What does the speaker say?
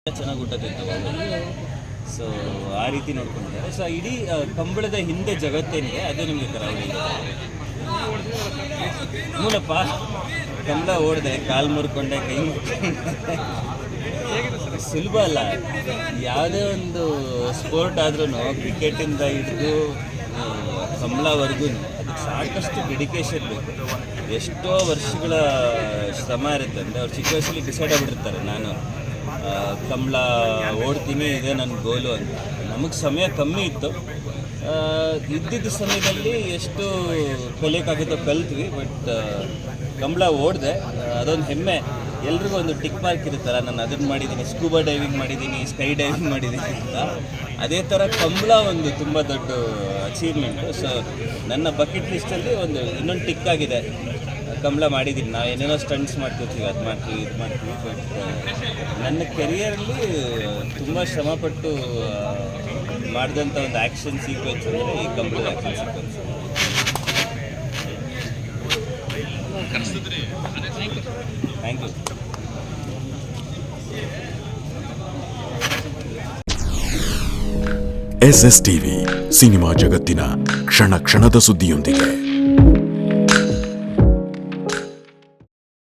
ಚೆನ್ನಾಗಿ ಊಟ ತಿಂತಾವೆ. ಸೊ ಆ ರೀತಿ ನೋಡ್ಕೊಂಡಿದ್ದಾರೆ. ಸೊ ಇಡೀ ಕಂಬಳದ ಹಿಂದೆ ಜಗತ್ತೇನಿದೆ ಅದು ನಿಮಗೆ ಕರಾವಳಿ ಮೂಲಪ್ಪ. ಕಂಬಳ ಓಡಿದೆ, ಕಾಲು ಮುರ್ಕೊಂಡೆ, ಕೈ ಮುರ್ಕೊಂಡೆ. ಸುಲಭ ಅಲ್ಲ. ಯಾವುದೇ ಒಂದು ಸ್ಪೋರ್ಟ್ ಆದ್ರೂ ಕ್ರಿಕೆಟಿಂದ ಹಿಡಿದು ಕಂಬಳವರೆಗೂ ಅದಕ್ಕೆ ಸಾಕಷ್ಟು ಡೆಡಿಕೇಶನ್ ಬೇಕು. ಎಷ್ಟೋ ವರ್ಷಗಳ ಶ್ರಮ ಇರುತ್ತೆ. ಅಂದರೆ ಅವ್ರು ಚಿಕ್ಕ ವಯಸ್ಸಲ್ಲಿ ಡಿಸೈಡ್ ಆಗಿಬಿಟ್ಟಿರ್ತಾರೆ, ನಾನು ಕಂಬಳ ಓಡ್ತೀನಿ, ಇದೇ ನನ್ನ ಗೋಲು ಅಂತ. ನಮಗೆ ಸಮಯ ಕಮ್ಮಿ ಇತ್ತು. ಇದ್ದಿದ್ದ ಸಮಯದಲ್ಲಿ ಎಷ್ಟು ಕಲಿಯೋಕ್ಕಾಗುತ್ತೋ ಕಲ್ತ್ವಿ. ಬಟ್ ಕಂಬಳ ಓಡಿದೆ, ಅದೊಂದು ಹೆಮ್ಮೆ. ಎಲ್ರಿಗೂ ಒಂದು ಟಿಕ್ ಮಾರ್ಕ್ ಇರುತ್ತಲ್ಲ, ನಾನು ಅದನ್ನು ಮಾಡಿದ್ದೀನಿ, ಸ್ಕೂಬಾ ಡೈವಿಂಗ್ ಮಾಡಿದ್ದೀನಿ, ಸ್ಕೈ ಡೈವಿಂಗ್ ಮಾಡಿದ್ದೀನಿ ಅಂತ. ಅದೇ ಥರ ಕಂಬಳ ಒಂದು ತುಂಬ ದೊಡ್ಡ ಅಚೀವ್ಮೆಂಟು. ಸೊ ನನ್ನ ಬಕೆಟ್ ಲಿಸ್ಟಲ್ಲಿ ಒಂದು ಇನ್ನೊಂದು ಟಿಕ್ ಆಗಿದೆ, ಕಂಬಳ ಮಾಡಿದ್ದೀನಿ. ನಾವು ಏನೇನೋ ಸ್ಟಂಟ್ಸ್ ಮಾಡ್ಕೊತೀವಿ, ಅದು ಮಾಡ್ತೀವಿ, ಇದು ಮಾಡ್ತೀವಿ. ಬಟ್ ನನ್ನ ಕೆರಿಯರಲ್ಲಿ ತುಂಬ ಶ್ರಮಪಟ್ಟು ಮಾಡಿದಂಥ ಒಂದು ಆ್ಯಕ್ಷನ್ ಸೀಕ್ವೆನ್ಸ್ ಅಂದರೆ ಈ ಕಂಬಳದ action sequence. Thank you. SS TV cinema ಜಗತ್ತಿನ ಕ್ಷಣ ಕ್ಷಣದ ಸುದ್ದಿಯೊಂದಿಗೆ.